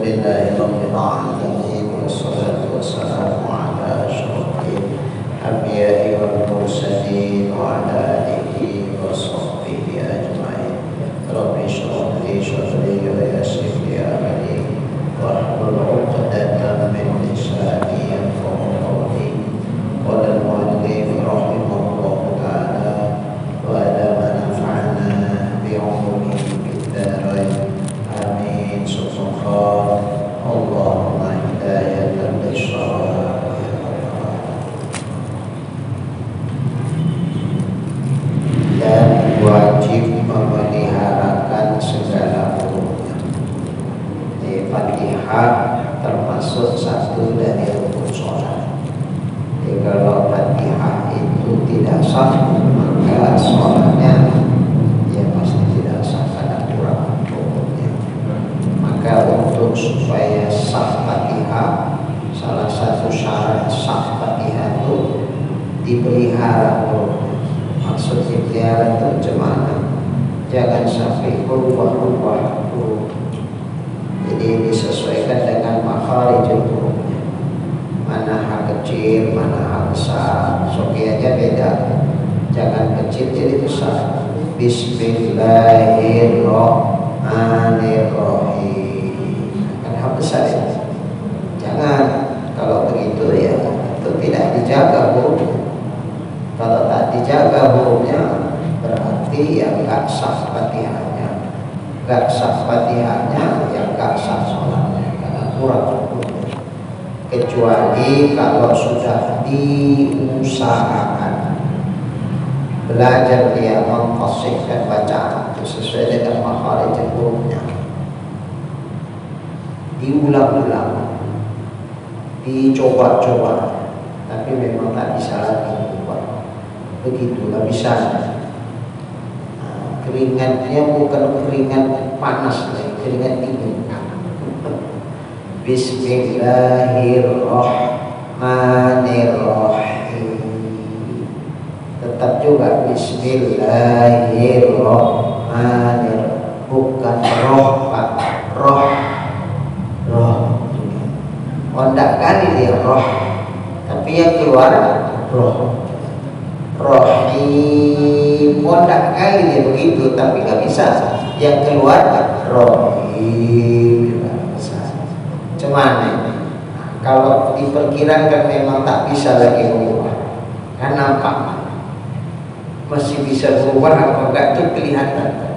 Alhamdulillahi rabbil alamin wassalatu wassalamu ala asyrofil anbiya'i wal mursalin wa ala alihi wa sahbihi ajma'in. Rabbi shrah li sadri wa yassir li amri wahlul 'uqdatam min lisani yafqahu qawli. Qala al-mu'allif rahimahullahu ta'ala wa adama nafa'ana bi'ulumihi fid dharain. Amin. Subhanallah. Allahumma hidayatan lisyarah. Dan wajib memeliharakan segala hukumnya. Di Fatihah termasuk satu dari rukun sholat. Jadi kalau Fatihah itu tidak sah, maka sholatnya ya pasti tidak sah karena kurang rukunnya. Maka untuk supaya sah Fatihah, salah satu syarat sah Fatihah itu dipelihara hukumnya. Maksud dipelihara itu gimana? Jangan sampai berubah-ubah huruf. Jadi disesuaikan dengan makharijul hurufnya. Mana hak kecil, mana hak besar. Sokianya beda. Jangan kecil jadi besar. Bismillahirrahmanirrahim. Kan hak besar ya. Jangan. Kalau begitu ya itu tidak dijaga hurufnya. Kalau tak dijaga hurufnya berarti yang gak sah Fatihahnya. Gak sah Fatihahnya yang gak sah sholatnya karena kurang hurufnya. Kecuali kalau sudah diusahakan belajar dia memfasihkan bacaan itu sesuai dengan makharij hurufnya, diulang-ulang, dicoba-coba, tapi memang tak bisa lagi berubah. Begitulah bisa. Keringatnya bukan keringat panas, keringat dingin. Bismillahirrahmanirrahim. Tetap juga Bismillahirrahmanirrahim. Bukan roh Pak, roh. Ondak kali dia roh, tapi yang keluar roh. Rohim, ondak kali dia begitu, tapi nggak bisa. Yang keluar rohim. Cuman kalau diperkirakan memang tak bisa lagi berubah. Kan nampak masih bisa berubah apa enggak itu kelihatan.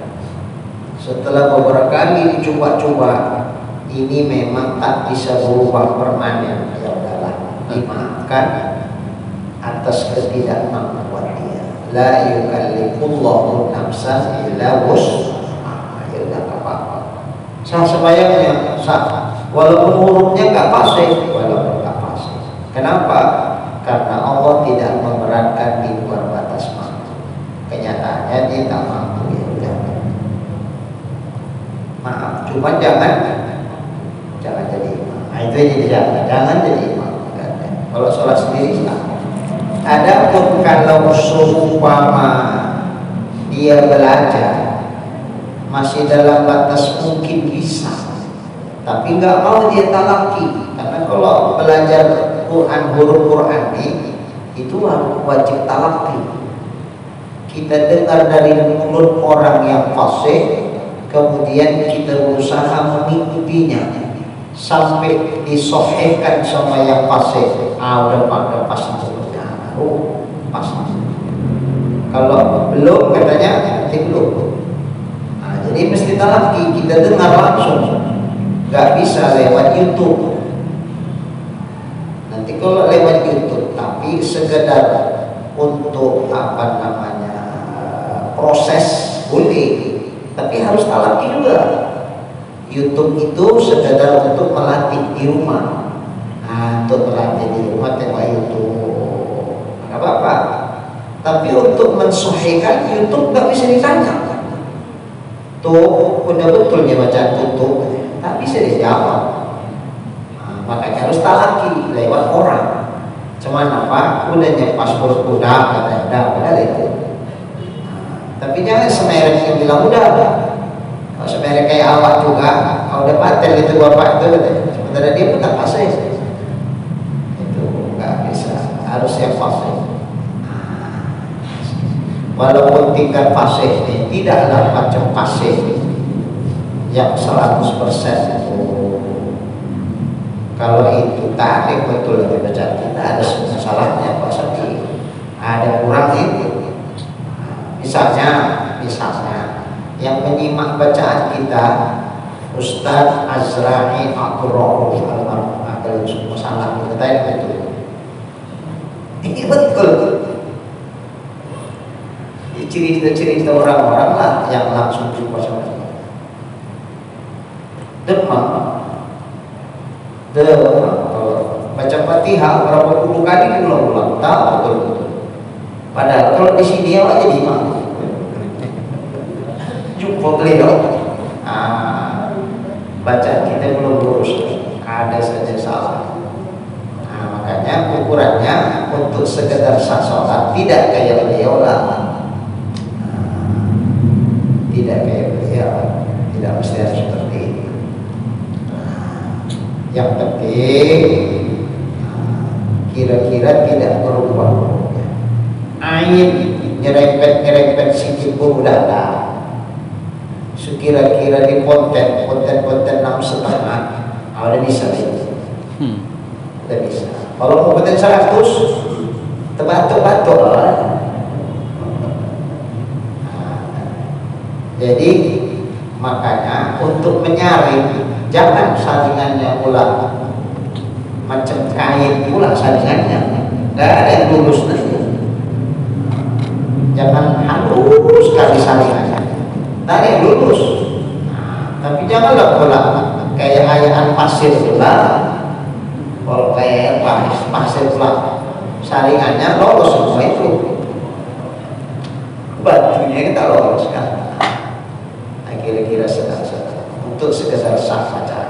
Setelah beberapa kali dicoba-coba, ini memang tak bisa berubah permanen. Ya udahlah, dimaafkan atas ketidakmampuan dia. La yukallifullahu nafsan illa wus'aha. Ya udah enggak apa-apa. Sah sembahyangnya, sah. Walaupun hurufnya nggak fasih, Kenapa? Karena Allah tidak memberatkan di luar batas mampu. Kenyataannya dia tak mampu, ya udah. Maaf, cuma jangan jadi imam. Nah, itu jadi jangan jadi imam. Kalau sholat sendiri sah. Adapun kalau seumpama dia belajar masih dalam batas mungkin bisa, tapi nggak mau dia talaki, karena kalau belajar Quran, huruf Quran ini itu wajib talaki. Kita dengar dari mulut orang yang fasih, kemudian kita berusaha mengikutinya sampai disohhikan sama yang fasih. Udah pas pas. Kalau belum katanya belum. Jadi mesti talaki, kita dengar langsung. Gak bisa lewat YouTube. Nanti kalau lewat YouTube, tapi sekedar untuk proses boleh, tapi harus talaki juga. YouTube itu sekedar untuk melatih di rumah. Untuk melatih di rumah tengok YouTube, nggak apa-apa. Tapi untuk mensuhikan YouTube gak bisa ditanya. Tuh, udah betulnya bacaan tutup. Tak bisa dijawab. Makanya harus talaki lewat orang. Cuman apa? Udahnya paspor kuda, udah itu. Tapi jangan semerek yang bilang udah. sebenarnya kayak awak juga, udah paten itu bapak itu, sementara dia pun tak fasih, itu nggak bisa, harus yang fasih. Walaupun tingkat fasih ini tidaklah macam fasih yang 100%. Kalau itu tadi betul dibaca, tidak ada masalahnya Pak Sati, ada kurang itu. Misalnya yang menyimak bacaan kita Ustaz Azra'i Abdurrahman almarhum, kalau semua salah kita betul. Ini betul. Cerita-cerita orang-orang lah yang langsung jumpa sama dia. Demam. Baca Fatihah berapa puluh kali diulang-ulang, tahu betul-betul. Padahal kalau di sini awak jadi imam. Jumpa beliau. Bacaan kita belum lurus, ada saja salah. Makanya ukurannya untuk sekedar sah sholat tidak kayak beliau lah. Tidak kayak beliau, tidak mesti harus seperti ini. Yang penting kira-kira tidak berubah. Ain nyerempet sikit pun udah lah. Sekira-kira di konten 6,5 udah bisa itu. Udah bisa. Kalau konten 100 tebatuk-batuk lah. Jadi makanya untuk menyaring jangan saringannya pula macam kain pula saringannya, nggak ada yang lurus nanti. Jangan halus sekali saringannya, nggak ada yang lurus. Tapi janganlah pula kayak ayaan pasir pula. Kalau kayak pasir pula saringannya lolos semua itu, batunya kita lolos kan. Kira-kira sedang untuk sekedar sah saja.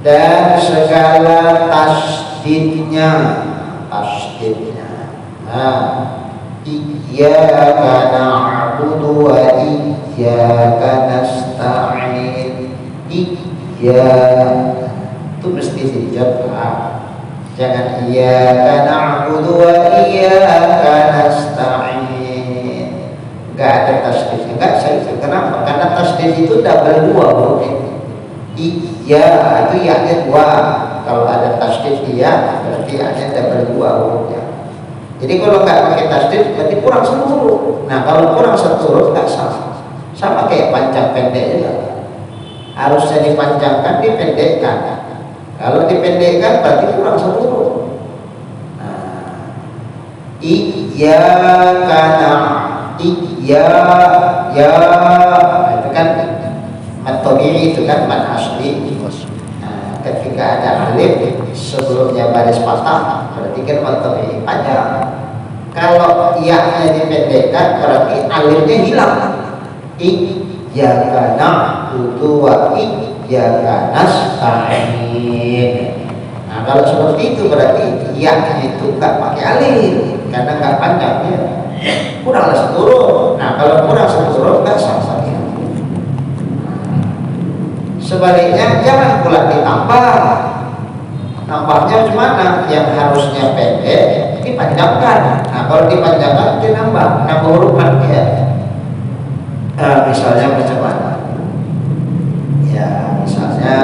Dan segala tasdidnya. Iyyaka na'budu wa iyyaka nasta'in. Itu mesti dijawab. Jangan iyyaka na'budu wa iyyaka nasta'in. Enggak ada tasdid, enggak saya. Kenapa? Karena tasdid itu double dua hurufnya. Iya itu ya-nya dua. Kalau ada tasdid iya, berarti ya-nya double dua hurufnya. Jadi kalau enggak pakai tasdid berarti kurang satu huruf. Nah kalau kurang satu huruf enggak salah. Sama kayak panjang pendek juga. Harusnya dipanjangkan, dipendekkan. Kalau dipendekkan berarti kurang satu huruf. Iyyaka na'budu itu kan matobi, itu kan mad asli. Ketika ada alif sebelumnya baris patah berarti kan matobi panjang. Kalau ya-nya dipendekkan berarti alifnya hilang. Iyyaka na'budu wa iyyaka nasta'in. Nah kalau seperti itu berarti ya-nya itu nggak pakai alif karena nggak panjang ya. Kuranglah satu huruf. Nah kalau kurang satu huruf nggak sah saja. Sebaliknya jangan pula ditambah. Nambahnya gimana? Yang harusnya pendek dipanjangkan. Nah kalau dipanjangkan nambah huruf kan ya. Misalnya macam mana? Ya misalnya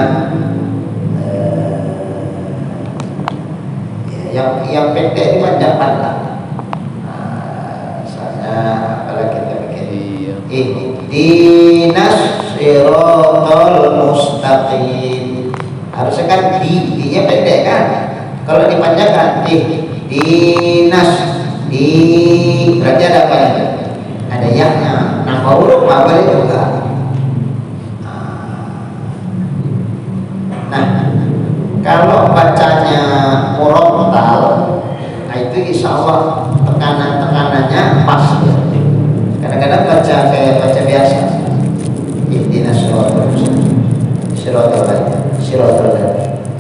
yang pendek dipanjangkan lah. Kalau kita bikin ihdinas siratal mustaqim, harusnya kan di-nya pendek kan. Kalau dipanjangkan ihdinas berarti ada apa ya? Ada ya-nya. Nambah huruf apa juga. Nah, kalau bacanya murattal, nah itu insya Allah tekanan-tekanannya pas. Kadang-kadang baca kayak baca biasa. Ihdinas siratal mustaqim.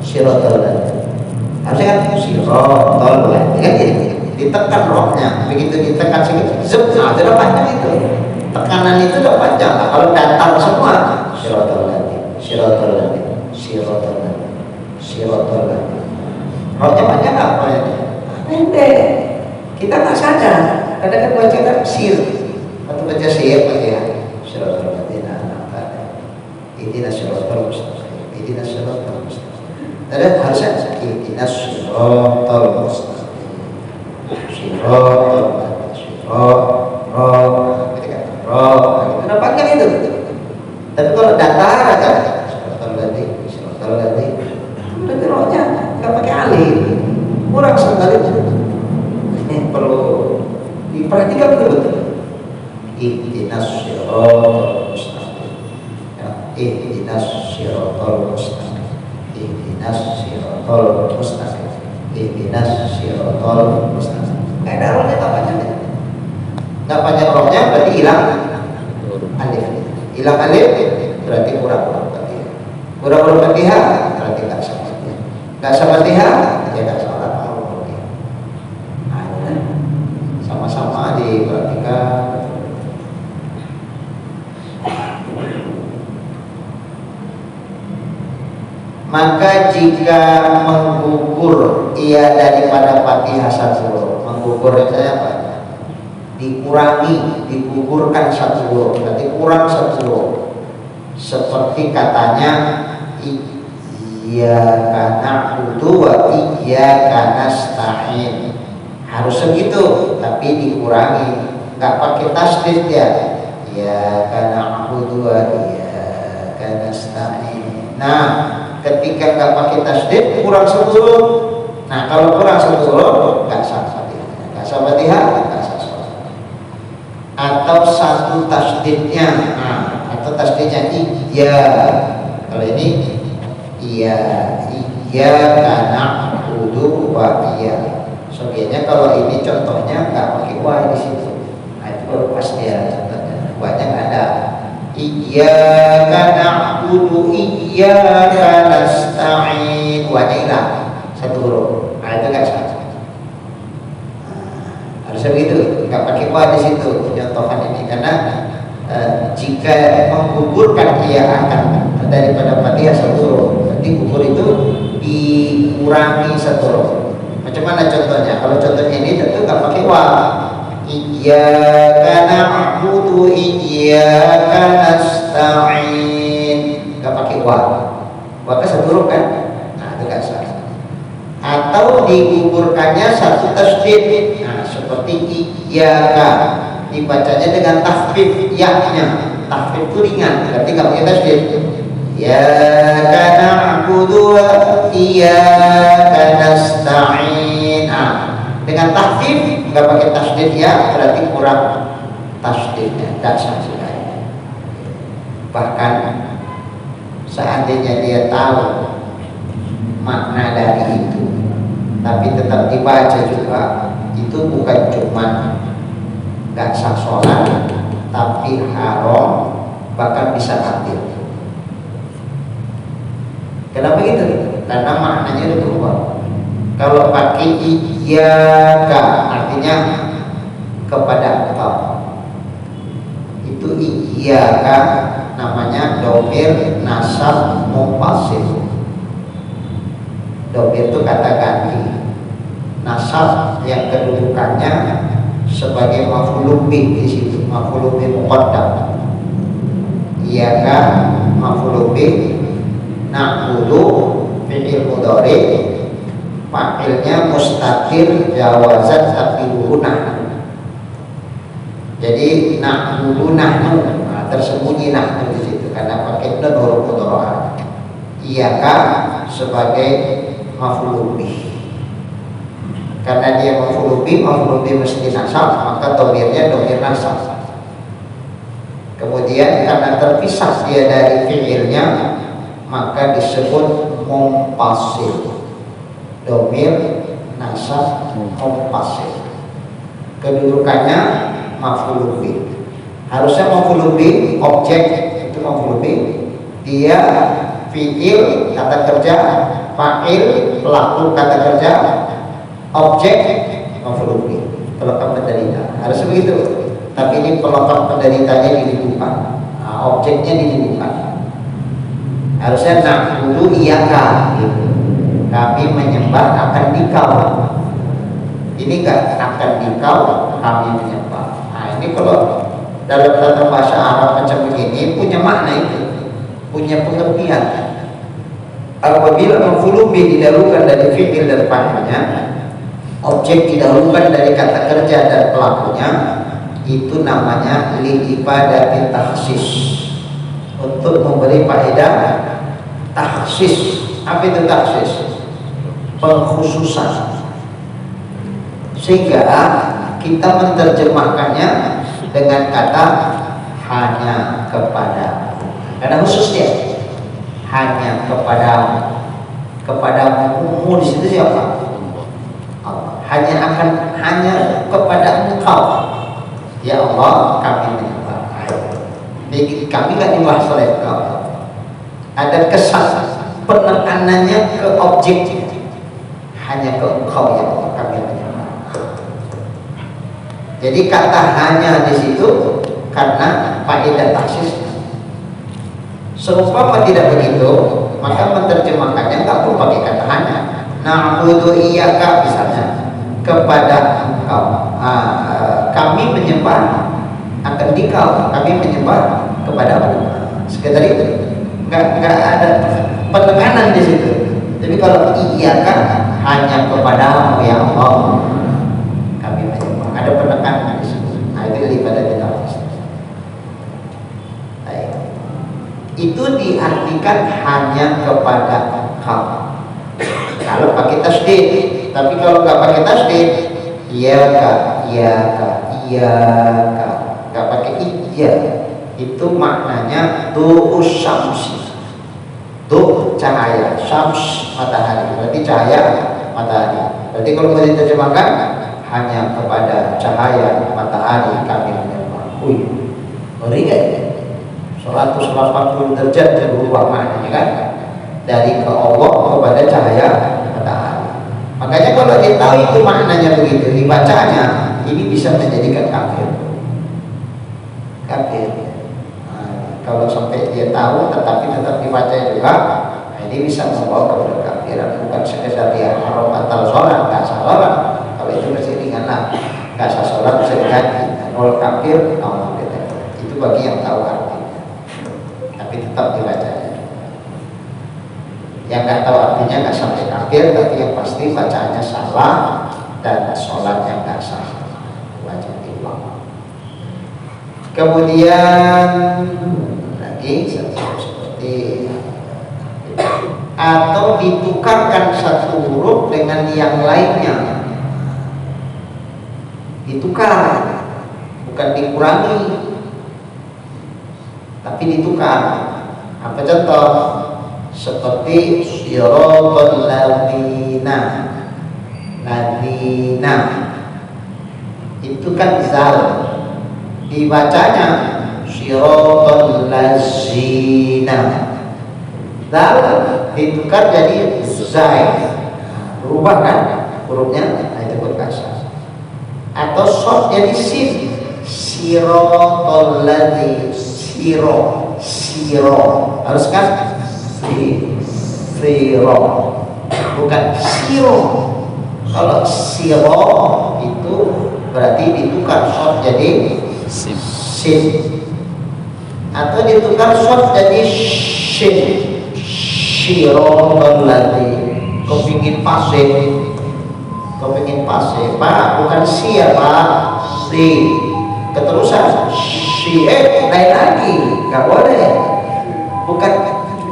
Siratal. Harusnya kan siratal kan gitu. ditekan rohnya, begitu ditekan sedikit, zep, nah itu udah panjang itu. Tekanan itu udah panjang. Nah, kalau datar semua, sirotol lagi, sirotol lagi, sirotol lagi, sirotol lagi. Rohnya panjang apa ya? Pendek. Kita nggak sadar. Kadang kan baca kan sir atau baca sir pakai ya. Sirotol lagi, ini sirotol mustaqim, ini sirotol mustaqim. Dan harusnya ini sirotol mustaqim, sirotol kenapa panjang itu? Tapi kalau datar aja, sirotol lagi, tapi rohnya nggak pakai alif, kurang sekali itu. Ini perlu diperhatikan betul-betul. Ihdinas siratal mustaqim. Ihdinas siratal mustaqim. Ihdinas siratal mustaqim. Ihdinas siratal mustaqim. Ada rohnya tak panjang ya? Nggak panjang rohnya berarti hilang alif. Hilang alif berarti kurang Fatihah. Kurang Fatihah berarti nggak sama Fatihah. Nggak sama Fatihah ya nggak sholat. Sama-sama diperhatikan. Maka jika menggugur ia daripada Fatihah satu huruf, menggugur itu apa? Dikurangi, digugurkan satu huruf, berarti kurang satu huruf. Seperti katanya iyyaka na'budu wa iyyaka nasta'in. Harus segitu, tapi dikurangi, nggak pakai tasdid ya. Iyyaka na'budu wa iyyaka nasta'in. Nah, ketika nggak pakai tasdid kurang satu huruf. Nah, kalau kurang satu huruf nggak sah Fatihah, nggak sah Fatihah, nggak sah sholat. Atau satu tasdidnya, atau tasdidnya iya. Kalau ini iyyaka na'budu wa iyyaka. Soalnya kalau ini contohnya nggak pakai wa di situ, nah itu baru pas dia contohnya. Banyak ada iyyaka na'budu iyyaka nasta'in, wa-nya hilang satu huruf, nah itu nggak sah. Harusnya begitu, nggak pakai wa di situ contohan ini, karena jika menggugurkan ia akan daripada Fatihah satu huruf, berarti gugur itu dikurangi satu huruf. Macam mana contohnya? Kalau contohnya ini tentu nggak pakai wa. Iyyaka na'budu iyyaka nasta'in, nggak pakai wa. Wa kan satu huruf kan? Nah itu nggak sah. Atau digugurkannya satu tasdid. Nah seperti iyyaka dibacanya dengan tahfif ya-nya. Tahfif itu ringan, berarti nggak pakai tasdid. Iyyaka na'budu wa iyyaka nasta'in. Dengan tahfif nggak pakai tasdid ya, berarti kurang tasdidnya, tidak sah sekali. Bahkan seandainya dia tahu makna dari itu, tapi tetap dibaca juga, itu bukan cuma nggak sah sholat, tapi haram, bahkan bisa batil. Kenapa gitu? Karena maknanya udah berubah. Kalau pakai iyyaka artinya kepada engkau, itu iyyaka namanya dhamir nasab mufassir. Dhamir itu kata ganti, nasab yang kedudukannya sebagai maf'ulun bih di situ, maf'ulun bih muqaddam. Iyyaka maf'ulun bih, na'budu fi'il mudhari, fa'ilnya mustatir jawazan taqdiruhu nahnu. Jadi na'budu nahnu, tersembunyi nahnu di situ karena pakai nun huruf mudhari. Iyyaka sebagai maf'ulun bih. Karena dia maf'ulun bih mesti nasab, maka dhamirnya dhamir nasab. Kemudian karena terpisah dia dari fi'ilnya, maka disebut mumpasil. Dhamir nasab mumpasil. Kedudukannya maf'ulun bih. Harusnya maf'ulun bih objek itu maf'ulun bih. Dia fi'il kata kerja, fa'il pelaku kata kerja, objek maf'ul bih, pelengkap penderita. Harus begitu. Tapi ini pelengkap penderitanya didudukkan, objeknya didudukkan. Harusnya na'budu iyyaka gitu. Kami menyembah akan dikau. Ini enggak akan dikau kami menyembah. Nah ini kalau dalam tata bahasa Arab macam begini punya makna itu, punya pengertian. Apabila maf'ul bih didahulukan dari fi'il dan fa'ilnya, objek didahulukan dari kata kerja dan pelakunya, itu namanya lil ibadatin takhsis, untuk memberi faedah takhsis. Apa itu takhsis? Pengkhususan. Sehingga kita menerjemahkannya dengan kata hanya kepada, karena khusus dia, hanya kepada umum di situ siapa? Hanya kepada Engkau ya Allah kami menyembah. Jadi kami kan nyembah selain Engkau. Ada kesan penekanannya ke objek, hanya ke Engkau ya Allah kami menyembah. Jadi kata hanya di situ karena faedah taksis. Seumpama tidak begitu, maka menerjemahkannya nggak perlu pakai kata hanya. Na'budu iyyaka misalnya, kepada Engkau kami menyembah akan dikau, kami menyembah kepadamu. Sekedar itu, nggak ada penekanan di situ. Tapi kalau iyyaka, hanya kepadamu ya Allah kami menyembah, ada penekanan di situ. Nah itu daripada kita. Itu diartikan hanya kepada Engkau kalau pakai tasdid. Tapi kalau nggak pakai tasdid, iyyaka, nggak pakai iya, itu maknanya du'us syamsi, du cahaya, syams matahari, berarti cahaya matahari. Berarti kalau mau diterjemahkan, hanya kepada cahaya matahari kami menyembah. Ngeri nggak ya? 180 derajat berubah maknanya kan, dari ke Allah kepada cahaya matahari. Makanya kalau dia tahu itu maknanya begitu, dibacanya ini bisa menjadikan kafir. Nah, kalau sampai dia tahu tetapi tetap dibaca juga, nah ini bisa membawa kepada kafiran. Bukan sekedar dia haram batal sholat, nggak sah sholat. Kalau itu masih ringan lah, nggak sah sholat bisa diganti. Nol kafir, nol beda. Itu bagi yang tahu artinya. Tapi tetap dibacanya. Yang nggak tahu artinya nggak sampai kafir, tapi yang pasti bacaannya salah dan sholatnya nggak sah, wajib diulang. Kemudian lagi seperti atau ditukarkan satu huruf dengan yang lainnya, ditukar, bukan dikurangi, tapi ditukar. Apa contoh? Seperti siratal ladzina, itu kan zal, dibacanya siratal ladzina, zal ditukar jadi zai, berubah kan hurufnya, nah itu berkasar. Atau short jadi sin, siratal ladzina, siro harus kan siro, bukan siro. Kalau siro itu berarti ditukar short jadi sin, atau ditukar short jadi shin, siro berarti kepingin pak, bukan si ya pak, si keterusan si lain lagi, nggak boleh, bukan,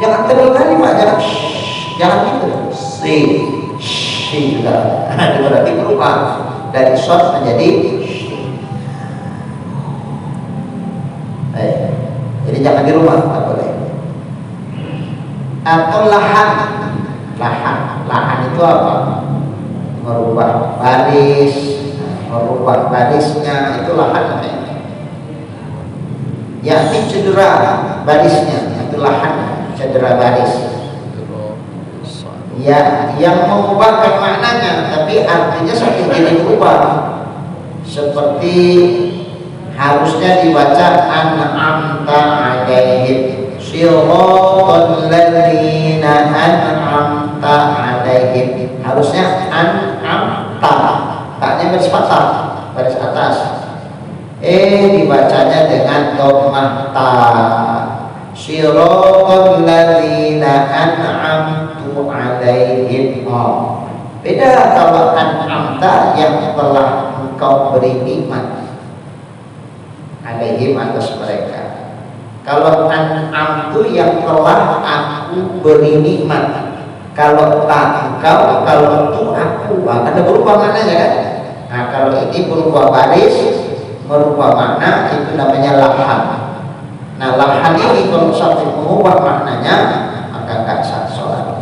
jangan terulang pak, jangan gitu, si juga, berarti berubah dari short menjadi jadi jangan dirubah, nggak boleh. Atau lahan itu apa? Merubah barisnya, itu lahan namanya. Yakni cedera barisnya, itu lahan, cedera baris. ya yang mengubahkan maknanya, tapi artinya sedikit berubah. Seperti harusnya dibaca an'amta alaihim, siratal ladzina an'amta alaihim. Harusnya an'amta, taknya baris fathah, baris atas. Dibacanya dengan dhammah ta, siratal ladzina an'amtu alaihim. Beda kalau an'amta yang telah engkau beri nikmat alaihim, atas mereka. Kalau an'amtu yang telah aku beri nikmat. Kalau tak engkau, kalau tu aku, ada berubah maknanya kan? Nah, kalau ini berubah baris, merubah makna, itu namanya lahan. Nah, lahan ini kalau sampai mengubah maknanya, maka nggak sah sholat.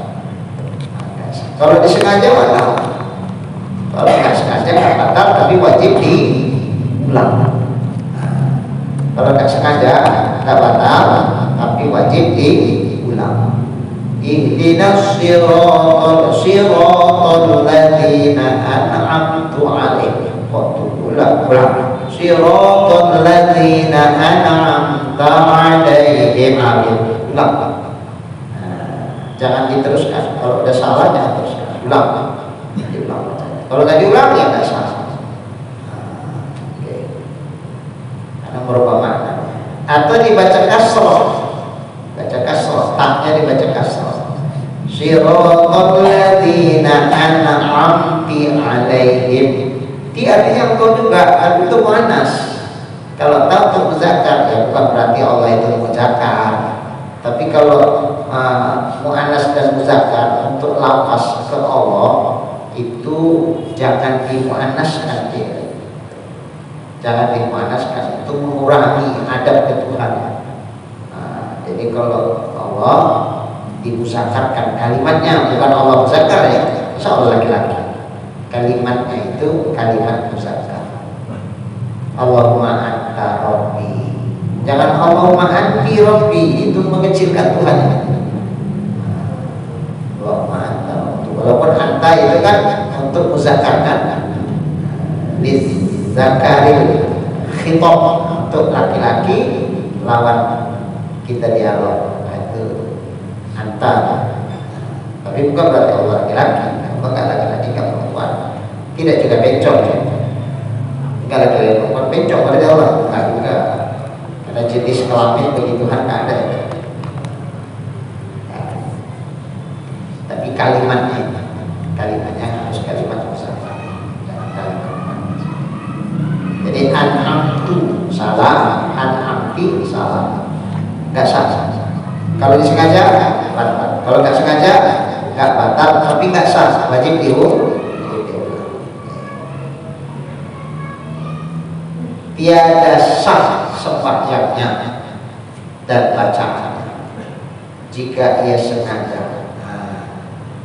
Kalau disengaja batal. Kalau nggak sengaja nggak batal, tapi wajib diulang. Kalau nggak sengaja nggak batal, tapi wajib diulang. Ihdinas siratal ladzina an'amtu alaihim. Ulang. Siratal ladzina an'amta alaihim. Ulang. Jangan diteruskan. Kalau udah salah jangan teruskan. Ulang. Kalau nggak diulang ya nggak salah. Karena merubah makna. Atau dibaca kasroh. Baca kasroh. Taknya dibaca kasroh. Siratal ladzina an'amti alaihim. Ti artinya engkau juga, itu muannas. Kalau tahu untuk muzakkar, ya bukan berarti Allah itu muzakkar. Tapi kalau muannas dan muzakkar untuk lafaz ke Allah itu jangan dimuannaskan dia. Jangan dimuannaskan, itu mengurangi adab ke Tuhan. Jadi kalau Allah dimusakkarkan kalimatnya, bukan Allah muzakkar ya, insya Allah laki-laki. Kalimatnya itu kalimat muzakkar. Allahumma anta rabbi. Jangan Allahumma anti rabbi, itu mengecilkan Tuhan. Allahumma anta rabbi. Walaupun anta itu kan untuk muzakkar kan, lizakaril khitab, untuk laki-laki lawan kita dialog. Itu anta. Tapi bukan berarti Allah laki-laki. Bukan laki-laki kan perempuan. Tidak juga bencong. Enggak laki-laki perempuan bencong berarti Allah. Enggak juga. Karena jenis kelamin bagi Tuhan enggak ada. Tapi kalimatnya harus kalimat muzakkar. Jadi an'amtu salah, an'amti salah. Enggak sah. Kalau disengaja batal. Kalau enggak sengaja enggak batal, tapi enggak sah, wajib diulang. Tiada sah sembahyangnya dan bacaannya jika ia sengaja.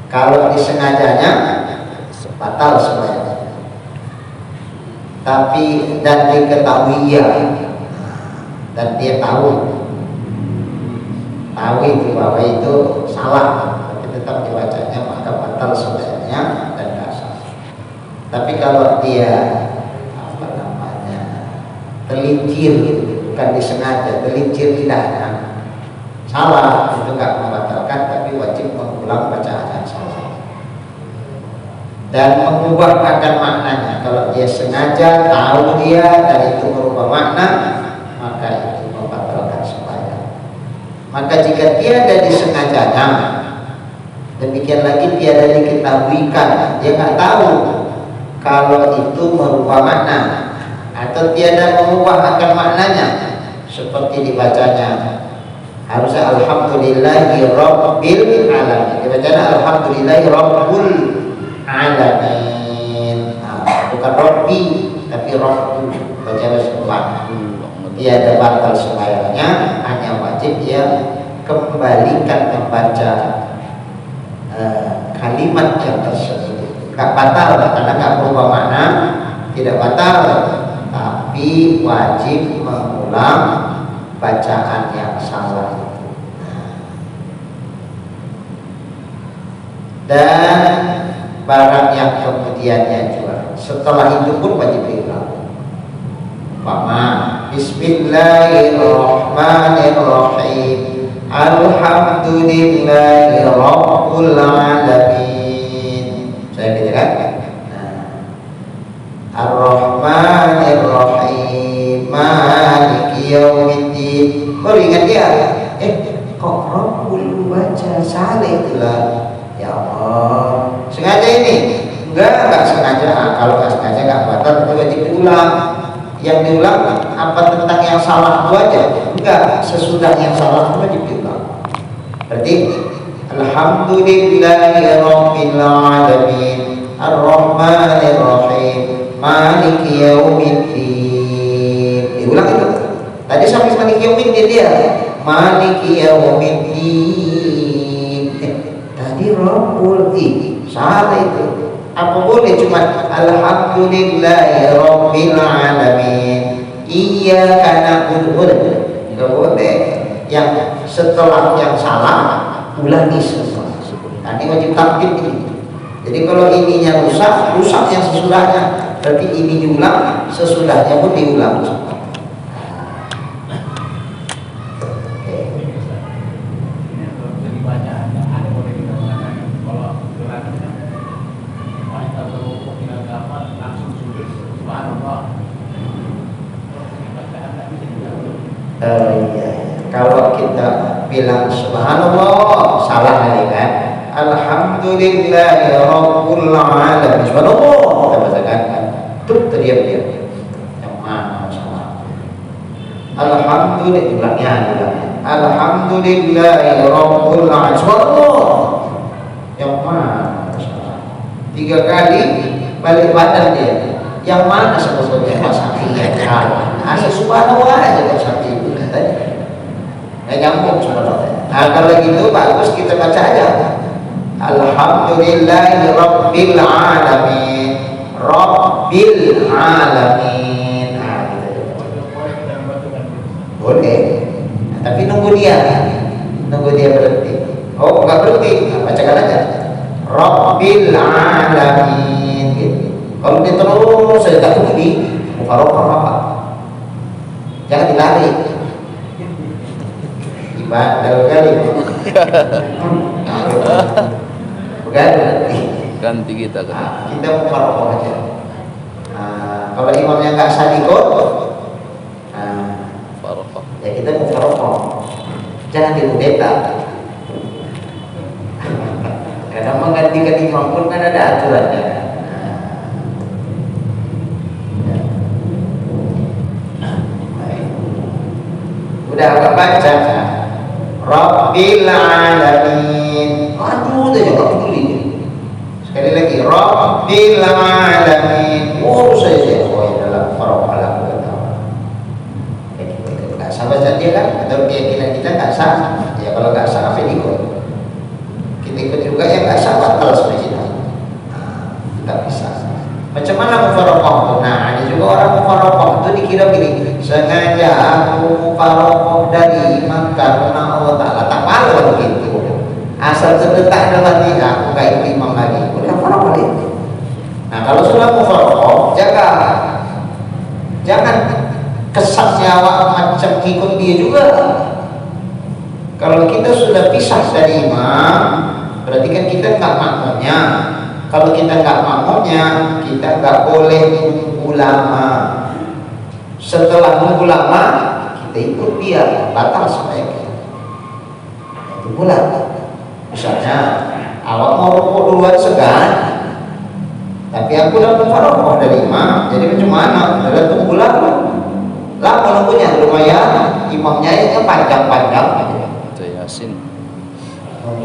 Kalau disengajanya batal sembahyangnya. Tapi dan diketahui dan dia tahu itu bahwa itu salah, tapi tetap dibacanya, maka batal sembahyangnya dan nggak sah. Tapi kalau dia terlincir, bukan disengaja, terlincir tidaknya, salah, itu nggak membatalkan, tapi wajib mengulang bacaan yang salah dan mengubah akan maknanya. Kalau dia sengaja, tahu dia dan itu merubah makna, maka itu membatalkan sembahyang. Maka jika tiada disengajanya, demikian lagi tiada diketahuikan, dia nggak tahu kalau itu merubah makna, atau tiada mengubah akan maknanya, seperti dibacanya harusnya alhamdulillahi rabbil alamin, dibacanya alhamdulillahi rabbul alamin. Bukan rabbi tapi rabbul, bacanya sebelah. Tiada batal sembahyangnya, hanya wajib dia kembalikan membaca kalimat yang tersebut. Gak batal karena gak berubah makna, tidak batal, tapi wajib mengulang bacaan yang salah. dan barang yang kemudiannya juga. Setelah itu pun wajib diulang. Bismillahirrahmanirrahim. Alhamdulillahi rabbil alamin. Saya bacakan. Ar-Rahmanir-Rahim Maliki Yaumiddin. Baru ingat dia. Kok Rabbul baca salah itulah. Ya Allah. Sengaja ini? Enggak sengaja. Kalau enggak sengaja enggak batal, itu wajib diulang. Yang diulang apa tentang yang salah itu aja? Enggak, sesudah yang salah itu wajib diulang. Berarti Alhamdulillahirabbil alamin Ar-Rahmanir-Rahim Maliki Yaumiddin. Diulang itu. Tadi sampai Maliki Yaumiddin dia. Maliki Yaumiddin. Tadi Rabbul salah itu. Apa boleh cuma Alhamdulillahirabbil alamin Iyyaka na'budu? Enggak boleh. Yang setelah yang salah ulangi semua. Tadi wajib tampil ini. Jadi kalau ininya rusak yang sesudahnya. Berarti ini diulang, sesudahnya pun diulang. Iya. Kalau kita bilang subhanallah salah kali kan. Alhamdulillahirabbil alamin. Subhanallah kita bacakan kan. Tuh terdiam. Yang mana salah? Alhamdulillahnya. Alhamdulillahirabbil alamin. Subhanallah. Yang mana salah? 3 kali balik badan dia. Yang mana sebetulnya Pak Safi? Asal subhanallah aja Pak Safi. Nggak nyambung sebenarnya. Nah kalau gitu bagus kita baca aja Alhamdulillahi rabbil alamin Rabbil alamin. Nah gitu. Boleh. Nah, tapi nunggu dia berhenti. Oh nggak berhenti, nah, bacakan aja Rabbil alamin gitu. Kalau dia terus saya tak berhenti mufaraqah apa? Jangan dilari. Badal kali. Bukan? Ganti kita kan. Nah, kita mufaraqah aja. Kalau imamnya nggak sadikot, ya kita mufaraqah. Jangan dikudeta. Karena menggantikan imam pun kan ada aturannya. Udah agak baca. Rabbil alamin. Aduh, udah jangan peduli. Sekali lagi, Rabbil alamin. Oh, saya dalam faraqah la nggak sah baca dia kan? Atau keyakinan kita nggak sah. Ya kalau nggak sah apa ikut? Kita ikut juga yang nggak sah batal sebenarnya kita. Nggak bisa. Macam mana mufaraqah? Nah, ada juga orang mufaraqah itu dikira gini, sengaja aku mufaraqah dari imam karena Allah Ta'ala. Tak malu begitu. Asal terdetak dalam diri aku nggak ikut imam lagi. Udah mufaraqah itu. Nah, kalau sudah mufaraqah, jangan kesannya awak macam ikut dia juga. Kalau kita sudah pisah dari imam, berarti kan kita nggak makmumnya. Kalau kita nggak makmumnya, kita nggak boleh nunggu lama. Setelah nunggu lama, kita ikut dia, batal sebaiknya. Itu pula. Misalnya, awak mau rukuk duluan segan, tapi aku udah mufaraqah dari imam, jadi macam mana? Udah tunggu lama. Lama nunggunya, lumayan. Imamnya itu panjang-panjang. Yasin.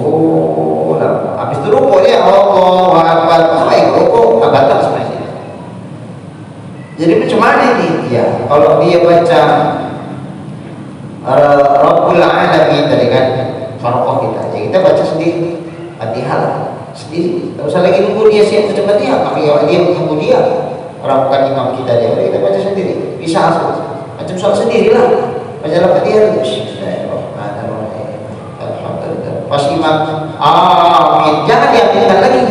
Oh, habis itu rukuk dia Allahu Akbar. Baik rukuk batal sebenarnya. Jadi macam mana ini? Ya, kalau dia baca Rabbul Alamin tadi kan farqah kita. Ya kita baca sendiri. Fatihah sendiri. Tak usah lagi nunggu dia siap baca Fatihah. Tapi kalau dia menunggu dia, orang bukan imam kita dia, kita baca sendiri. Bisa macam soal sendirilah. Baca Fatihah itu. Pas imam amin jangan diaminkan lagi.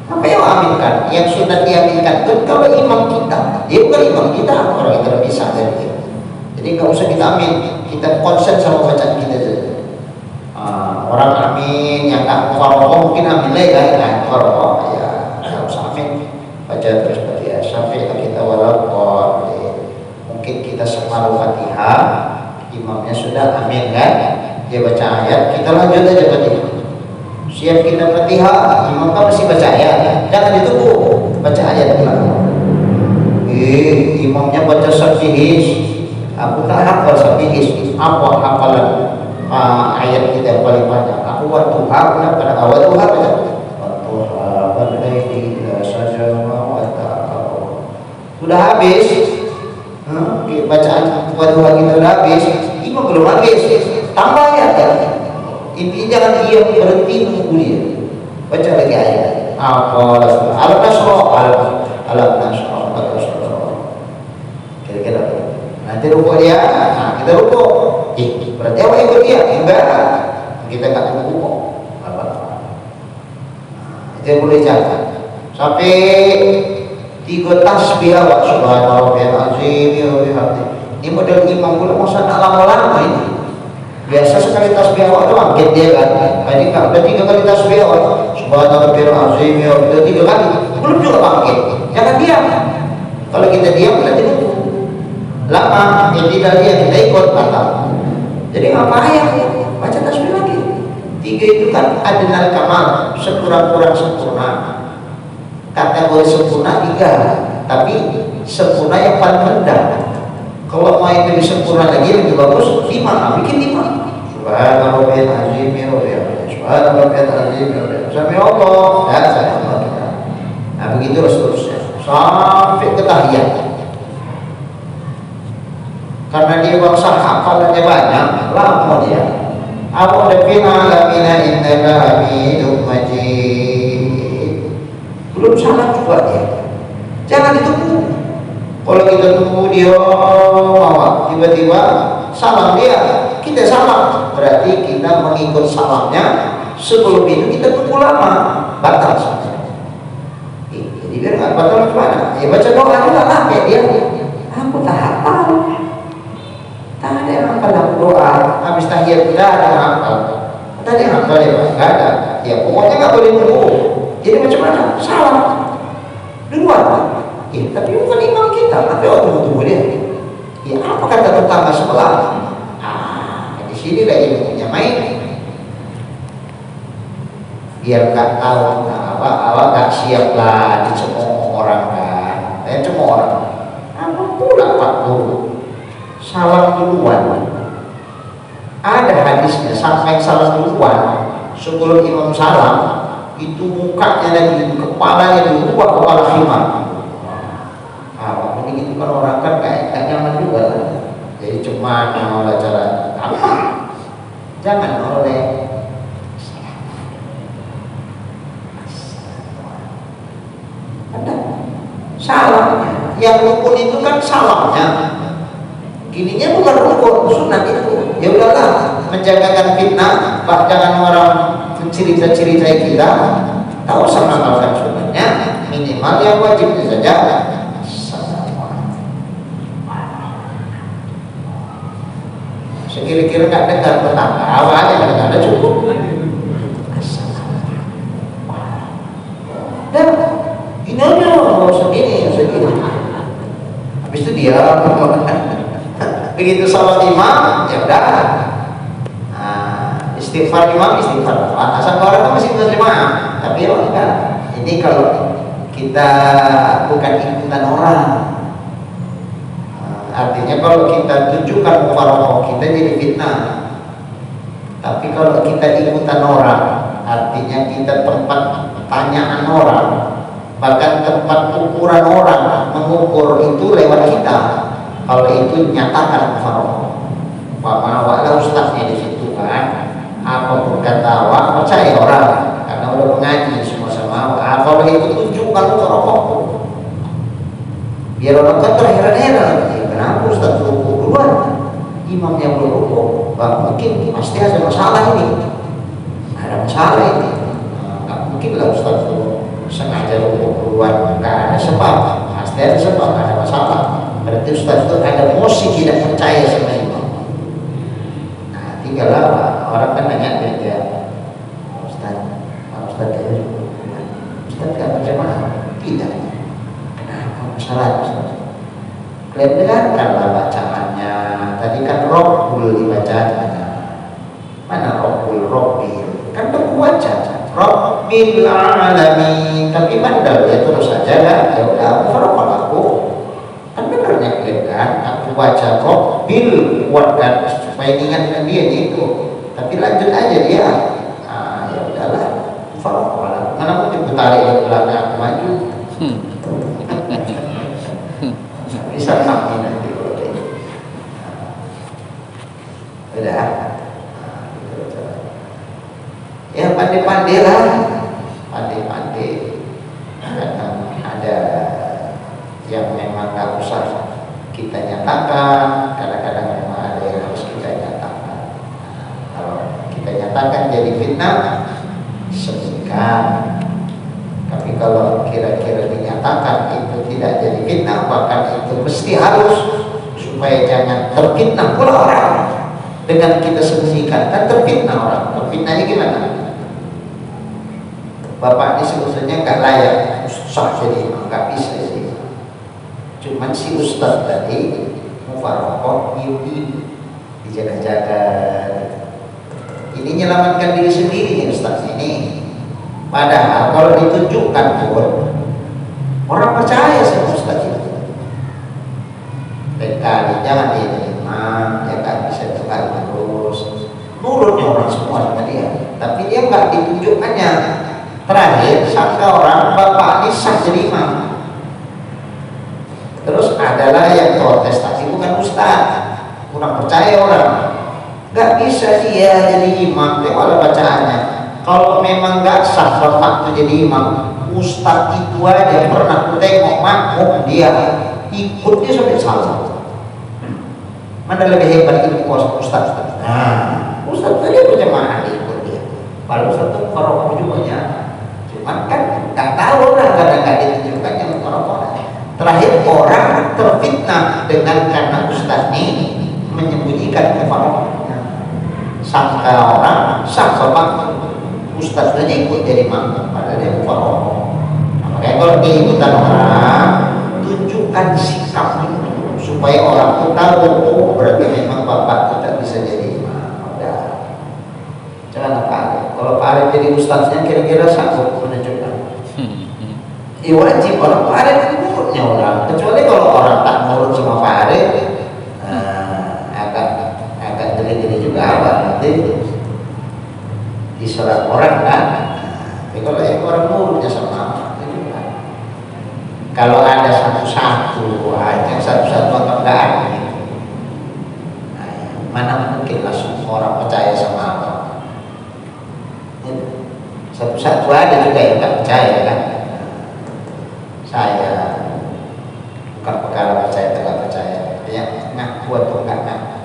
Apa yang aminkan? Yang sudah diaminkan itu kalau imam kita, dia bukan imam kita, orang kita lebih bisa dari dia. Jadi nggak usah kita amin, kita konsen sama bacaan kita saja. Orang amin yang nggak mufarokoh mungkin amin lagi kan, mufarokoh ya nggak usah amin, baca terus ya sampai kita walaupun mungkin kita separuh Fatihah, imamnya sudah amin kan, dia baca ayat, kita lanjut aja Fatihah. Siap kita Fatihah, imam kan masih baca ayat, jangan ditunggu baca ayat dulu. Imamnya baca sabihis, aku tak hafal sabihis, apa hafalan ayat kita yang paling panjang. Aku waktu hafal pada awal tuh hafal. Sudah habis, bacaan Wadduha kita sudah habis, imam belum habis, tambah ayat ya. Intinya jangan diam berhenti menunggu dia. Baca lagi ayat. Alam nasroh. Kira-kira nanti rukuk dia, nah kita rukuk. Berarti apa ikut dia? Enggak. Kita nggak rukuk. Itu yang boleh jaga. Sampai 3 tasbih awak subhanallah azim ya bihamdi. Ini model imam pula masa nak lama-lama ini. Biasa sekali tasbih awak doang, angkat dia kan. Ini enggak, udah 3 kali tasbih awak subhanallah azim ya udah 3 kali. Belum juga bangkit. Jangan diam. Kalau kita diam berarti nunggu. Lama, tidak diam kita ikut batal. Jadi apa ayat? Baca tasbih lagi. 3 itu kan adnal kamal, sekurang-kurang sempurna. Kategori sempurna 3, tapi sempurna yang paling rendah. Kalau mau yang lebih sempurna lagi lebih bagus 5, bikin 5. Subhanallah azim ya Rabbi. Subhanallah azim ya Rabbi. Sampai Allah, ya saya kita. Nah begitu seterusnya sampai ke tahiyat. Karena dia bangsa hafalannya banyak, lama dia. Aku lebih alamina innaka hamidum majid. Belum salah juga dia. Jangan ditunggu. Kalau kita tunggu dia mau tiba-tiba salam dia, kita salam, berarti kita mengikut salamnya. Sebelum itu kita tunggu lama, batal saja. Jadi biar nggak batal gimana? Ya baca doa juga lah kayak dia. Aku tak hafal. Tak ada yang hafal doa. Habis tahiyat tidak ada yang hafal. Tadi hafal ya Pak? Nggak ada. Ya pokoknya nggak boleh tunggu. Jadi macam mana? Salam duluan. Ya, tapi bukan imam kita. Tapi tunggu dia. Ya apa kata tetangga sebelah? Di sini lah ilmunya main. Biar nggak tahu awak nggak siap lah dicemooh orang kan. Cemooh orang. Apa pula Pak Guru? Salam duluan. Ada hadisnya sampai salam duluan sebelum imam salam itu mukanya lagi kepalanya dirubah kepala khimar. Ini gitu kan orang kan kayak nyaman juga lah. Jadi cuma oleh cara apa? Jangan oleh ada salamnya. Yang rukun itu kan salamnya. Gininya bukan rukun, sunat itu. Ya udahlah, menjagakan fitnah, jangan orang cerita-cerita kita. Tahu sama makan sunatnya, minimal yang wajibnya saja. Sekira-kira nggak dengar tetangga, awalnya nggak ada cukup. Dan ini aja segini. Habis itu dia begitu salat imam, ya udah. Istighfar imam, istighfar. Asal orang kan masih menerima, tapi ya enggak. Ini kalau kita bukan ikutan orang. Artinya kalau kita tunjukkan mufarokoh kita jadi fitnah. Tapi kalau kita ikutan orang, artinya kita tempat tanyaan orang, bahkan tempat ukuran orang mengukur itu lewat kita. Kalau itu nyatakan mufarokoh. Mama awaklah ustaznya di situ kan. Apapun kata awak percaya orang karena udah mengaji semua sama awak. Kalau itu tunjukkan mufarokoh. Biar orang kan terheran-heran. Kenapa Ustaz rukuk duluan? Imam yang belum rukuk, mungkin pasti ada masalah ini. Ada masalah ini. mungkin lah Ustaz itu sengaja untuk keluar, nggak ada sebab, pasti ada sebab, nggak ada masalah. Berarti Ustaz itu ada emosi tidak percaya sama imam. Nah, tinggal apa? Orang kan nanya dia, Ustaz dari Ustaz nggak berjamaah? Tidak. Kenapa masalah Ustaz? Kalian dengarkanlah bacaannya. Tadi kan Robbul dibacanya. Mana Robbul? Kan berkuat saja. Rabbil alamin. Tapi bandel ya terus saja kan. Ya udah, faraqal aku. Kan benarnya kalian kan. Aku baca Rabbil kuatkan supaya ingatkan dia itu. Tapi lanjut aja dia. Ya udahlah. Faraqal aku. Mana aku coba tarik ke belakang aku maju. Bisa kami nanti kalau kayak gitu. Udah. Ya pandai-pandai lah, pandai-pandai. Kadang ada yang memang nggak usah kita nyatakan, kadang-kadang memang ada yang harus kita nyatakan. Kalau kita nyatakan jadi fitnah, sembunyikan. Tapi kalau kira-kira dinyatakan itu tidak jadi fitnah, bahkan itu mesti harus supaya jangan terfitnah pula orang. Dengan kita sembunyikan kan terfitnah orang. Terfitnahnya gimana? Bapak ini sebetulnya nggak layak susah jadi nggak bisa sih. Cuman si Ustaz tadi mufarokoh ini dijaga-jaga. Ini menyelamatkan diri sendiri nih Ustaz ini. Padahal kalau ditunjukkan pun orang percaya sama Ustaz itu. Dan kali jangan jadi imam, ya kan bisa tegak terus. Nurutnya orang semua sama dia, tapi dia nggak ditunjukkannya. Terakhir sangka orang bapak ini sah jadi imam. Terus adalah yang protes tadi bukan Ustaz, kurang percaya orang. Nggak bisa dia jadi imam, tengoklah bacaannya. Kalau memang nggak sah bapak itu jadi imam, Ustaz itu aja pernah tengok makmum dia ikutnya sampai salah. Mana lebih hebat itu kuasa Ustaz? Nah, Ustaz tadi berjamaah ikut dia. Kalau satu korok ujungnya, cuman kan nggak tahu lah karena nggak ditunjukkan yang korok. Terakhir orang terfitnah dengan karena Ustaz ini menyembunyikan kefaroknya. Sangka orang bapak Ustaz saja ikut jadi makmum, padahal dia kefarok. Makanya kalau diikutan orang, tunjukkan sikap itu supaya orang itu tahu, oh berarti memang bapak tidak bisa jadi imam. Udah. Jangan Pak Arif. Kalau Pak Arif jadi ustaznya kira-kira sanggup menunjukkan. Wajib orang Pak Arif itu nurutnya orang. Kecuali kalau orang tak nurut sama Pak Arif, agak geli-geli juga apa nanti diserang orang kan. Tapi kalau orang nurutnya sama kalau ada satu-satu aja, satu-satu anggap nggak ada. Mana mungkin langsung orang percaya sama apa? Satu-satu ada juga yang nggak percaya kan? Saya bukan perkara percaya atau nggak percaya, ya ngaku atau nggak ngaku.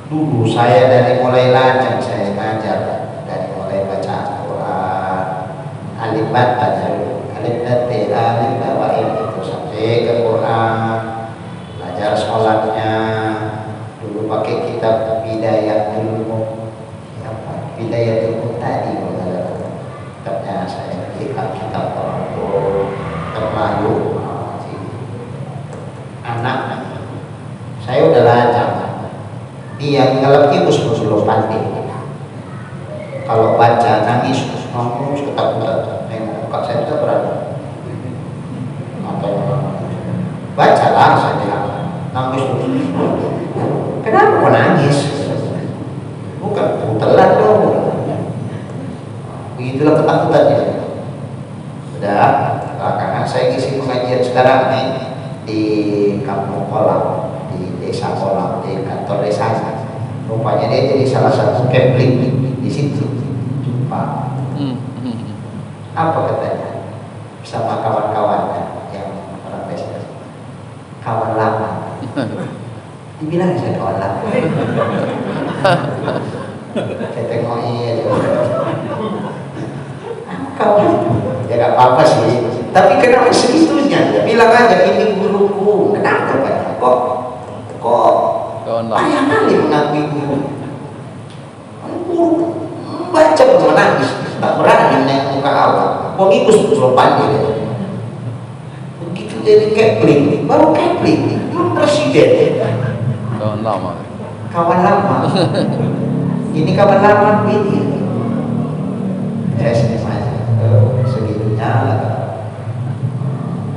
Dulu saya dari mulai lajang saya ngajar, dari mulai baca Al-Quran, alif bat baca alif lat alif bawain itu sampai ke Quran, belajar sholatnya. Dulu pakai kitab Bidayatul tadi kitabnya saya kitab orang terlalu anak saya udah lajang dia ngelaki belum pandai kalau baca nangis ngomong ketakutan muka saya itu berani atau bacalah saja nangis kenapa kok nangis bukan telat dong begitulah ketakutannya. Udah belakangan saya ngisi pengajian sekarang nih di Kampung Kolam, di Desa Kolam, di kantor desa. Rupanya dia jadi salah satu camping di situ. Jumpa. Apa katanya? Bersama kawan-kawannya yang orang desa. Kawan lama. Dibilang saya kawan lama. Saya tengok iya. kawan. Ya nggak apa-apa sih. Tapi kenapa segitunya? Bilang aja ini guruku. Kenapa Pak? Kok Kawan lama. ayah kali mengakui guru. Guru baca menangis, tak berani naik muka awal. Kok ngikut belum pandai deh. Begitu jadi Kepling, baru Kepling, belum presiden. Kawan lama. Kawan lama. Ini kawan lama ini. SMS aja. Segitunya lah.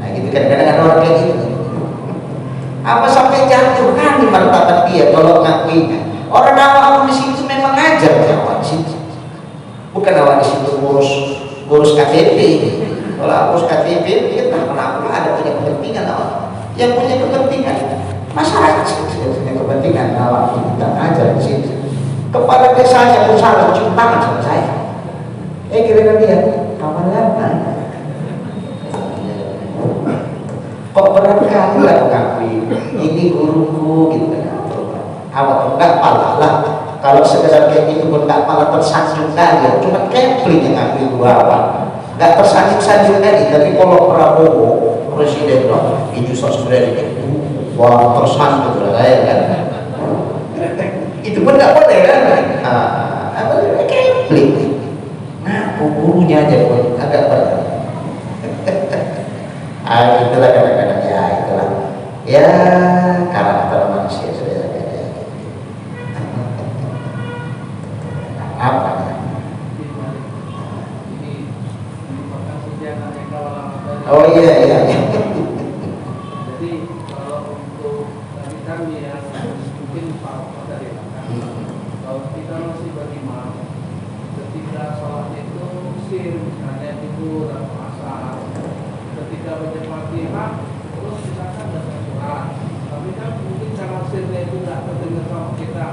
Nah gitu kadang-kadang ada orang kayak gitu. Apa sampai jatuh kan di martabat dia kalau ngakuinya. Orang awam di situ memang ngajar awak di situ. Bukan awak di situ ngurus KTP. Kalau ngurus KTP kita kenapa ada punya kepentingan awak. Yang punya kepentingan masyarakat sih punya kepentingan awak kita ngajar di situ. Kepala desanya pun salah cium tangan sama saya. Kira-kira dia kawan lama. Kok berat kali lah mengakui ini guruku gitu kan. Awak enggak pala lah. Kalau sekedar kayak gitu pun enggak pala tersanjung kali. Cuma Kepling yang ngakui guru awak. Enggak tersanjung kali. Tapi kalau Prabowo presiden loh, itu sosmed itu wah tersanjung lah ya kan. Itu pun enggak boleh kan. Apa Kepling. Nah, gurunya aja pun agak berat. Itulah kadang-kadang ya itulah ya karakter manusia sudah ada. Apa? Oh iya. Jadi kalau untuk kami yang mungkin Pak dari kalau kita masih beriman ketika sholatnya itu sir misalnya itu dan asar ketika baca Fatihah terus misalkan baca surat tapi kan mungkin karena sirnya itu nggak terdengar sama kita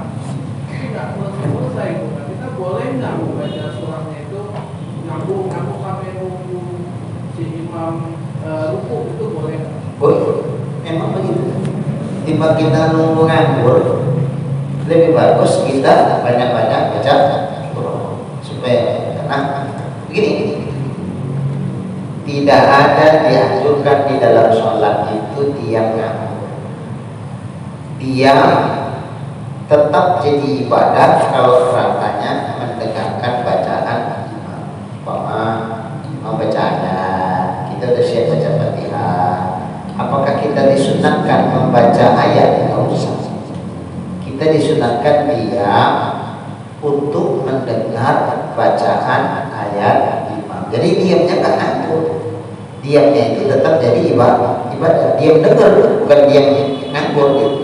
itu nggak selesai itu nah, kita boleh nggak membaca suratnya itu nyambung sampai nunggu si imam ruku itu boleh nggak? Boleh, emang begitu. Tiba kita nunggu nganggur lebih bagus kita banyak-banyak baca Quran supaya karena begini. Tidak ada dianjurkan di dalam sholat itu diam nganggur. Diam tetap jadi ibadah kalau kerangkanya mendengarkan bacaan membaca ayat. Kita sudah siap baca Fatihah. Apakah kita disunatkan membaca ayat? Tidak usah. Kita disunatkan diam untuk mendengar bacaan ayat imam. Jadi diamnya nggak nganggur. Diamnya itu tetap jadi ibadah. Diam dengar, bukan diam nganggur gitu.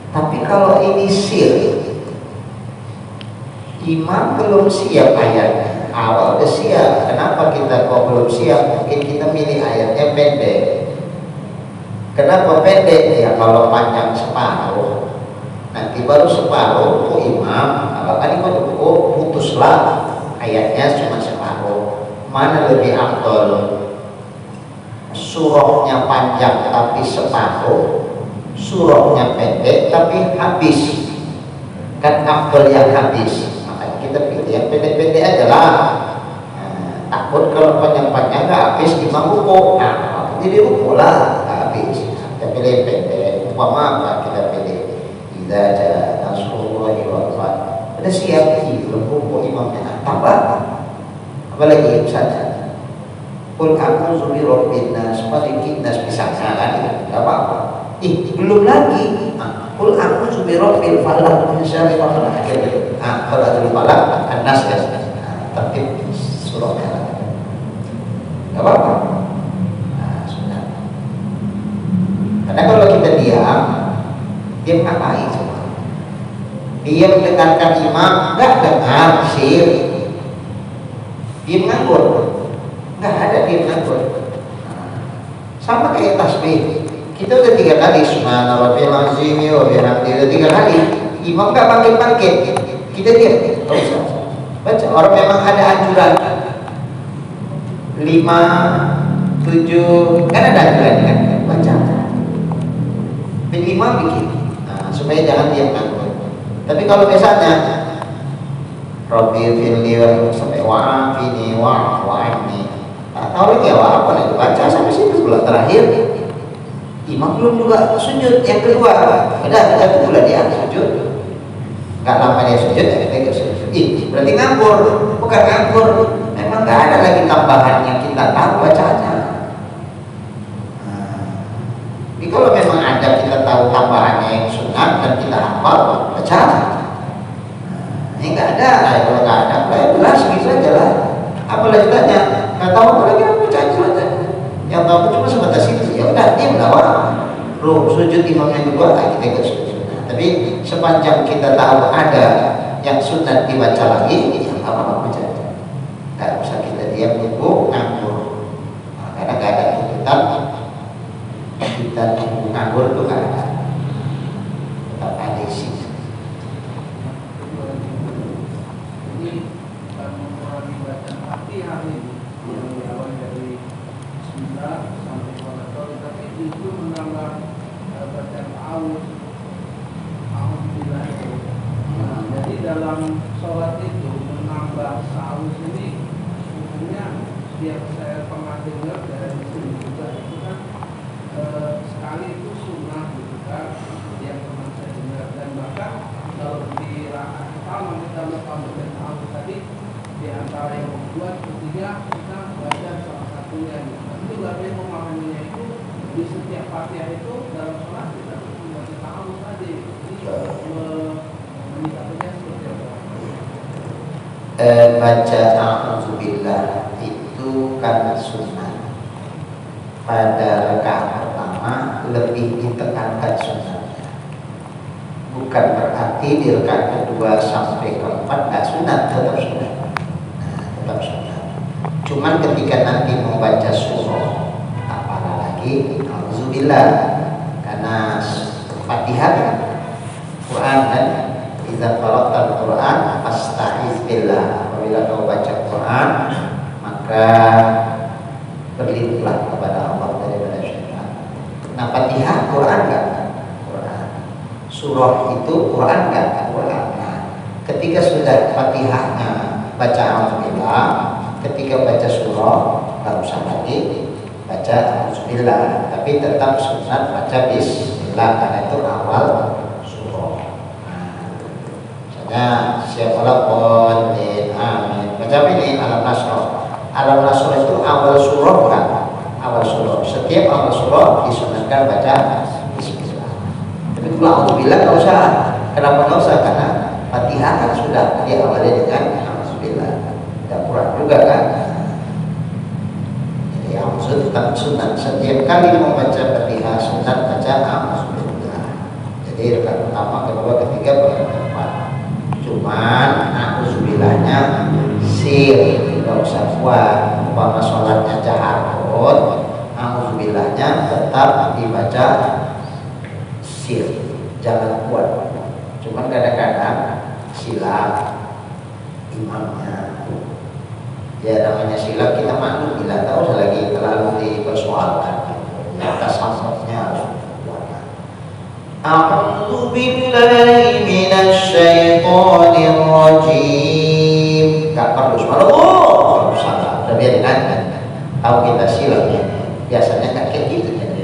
Tapi kalau ini sir, imam belum siap ayatnya, awal udah siap. Kenapa kita kok belum siap? Mungkin kita milih ayatnya pendek. Kenapa pendek? Ya kalau panjang separuh, nanti baru separuh kok imam. Kalau tadi kok putuslah ayatnya cuma separuh. Mana lebih afdol? Surahnya panjang tapi separuh, surahnya pendek tapi habis. Kan afdol yang habis. Makanya kita pilih yang pendek-pendek aja lah. Takut kalau panjang-panjang nggak habis imam ruku. Nah, jadi ruku lah nggak habis. Kita pilih yang pendek. Apa kita pilih? Idza jaa nasrullahi wal fath. Udah siap belum ruku imamnya tambah. Apalagi saja. Qul a'udzu birabbin nas, malikin nas misalnya kan enggak apa-apa. Belum lagi. Qul a'udzu birabbil falaq min syarri ma khalaq. Kalau dulu falaq an-nas ya. Tertib surahnya. Enggak apa-apa. Nah, sudah. Karena kalau kita diam ngapain semua? Dia mendengarkan imam, enggak dengar sir. Dia nganggur. Nggak ada dia nganggur. Sama kayak tasbih. Kita udah 3 kali subhanallah wa bihamdihi wa bihamdihi, udah 3 kali. Imam nggak bangkit-bangkit. Kita diam. Nggak usah. Baca. Orang memang ada anjuran 5, 7, kan ada anjuran kan? Baca. Dan imam bikin. Nah, supaya jangan diam nganggur. Tapi kalau misalnya Rabbi firli wa sampai wa'afini wa'fu anni. Tak tahu lagi apa nih baca sampai situ pula terakhir. Imam belum juga sujud yang kedua. Udah itu pula dia sujud. Enggak lama dia sujud, kita sujud. Berarti nganggur, bukan nganggur. Memang enggak ada lagi tambahan yang kita tahu bacanya. Jadi kalau memang ada kita tahu tambahannya yang sunat dan kita hafal, baca. Ini enggak ada. Kalau enggak ada, ya jelas gitu saja lah. Apalagi tanya, nggak tahu apa lagi baca aja. Yang tahu cuma sebatas itu. Ya udah dia menawar. Sujud imam yang kedua, kita ikut sujud. Tapi sepanjang kita tahu ada yang sunat dibaca lagi, ya apa-apa baca aja. Nggak usah kita diam nunggu nganggur. Karena nggak ada kita nunggu nganggur itu nggak ada. Tetap ada isi. Jadi mengurangi bacaan Fatihah ini yang diawali dari Bismillah sampai Qul, tapi itu menambah bacaan Alhamdulillah itu. Jadi dalam sholat itu menambah saus ini sebenarnya setiap saya pernah dengar dari sini juga itu kan sekali itu sunnah gitu kan yang pernah saya dengar, dan bahkan kalau di rakaat pertama kita melakukan bacaan tadi di antara yang kedua ketiga kita baca salah satunya. Tapi juga yang memahaminya itu di setiap Fatihah itu dalam sholat kita membaca ta'awudz tadi. Menyikapinya seperti apa? Baca a'udzubillah itu karena sunnah. Pada rakaat pertama lebih ditekankan sunnahnya. Bukan berarti di rakaat kedua sampai keempat nggak sunat, tetap sunat. Tetap sunat. Cuman ketika nanti membaca surah, apalagi a'udzubillah, karena Fatihah Quran kan, idza qara'tal Quran fasta'iz billah. Apabila kau baca Quran, maka berlindunglah kepada Allah daripada syaitan. Nah, Fatihah Quran kan? Quran. Surah itu Quran kan? Quran. Nah, ketika sudah Fatihahnya baca alhamdulillah, ketika baca surah nggak usah lagi baca alhamdulillah, tapi tetap sunat baca bismillah karena itu awal surah. Misalnya siapalah qolin amin. Baca ini alam nasrah. Alam nasrah itu awal surah bukan? Awal surah. Setiap awal surah disunatkan baca bismillah. Tapi kalau alhamdulillah nggak usah. Kenapa nggak usah? Karena Fatihah kan sudah diawali dengan alhamdulillah. Dan Quran juga kan. Jadi alhamdulillah tetap sunat. Setiap kali membaca Fatihah sunat baca alhamdulillah. Jadi rakaat pertama, kedua, ketiga, keempat. Cuman alhamdulillahnya sir, tidak usah kuat. Umpama sholatnya jaharut, alhamdulillahnya tetap dibaca sir, jangan kuat. Cuman kadang-kadang silap imamnya. Ya namanya silap kita maklum, bila tahu lagi terlalu dipersoalkan. Ya tasawufnya harus kuat. A'udzu billahi minasyaitonir rajim. Enggak perlu suara. Oh, salah. Udah biarin aja. Tahu kita silap ya. Biasanya kan kayak gitu kan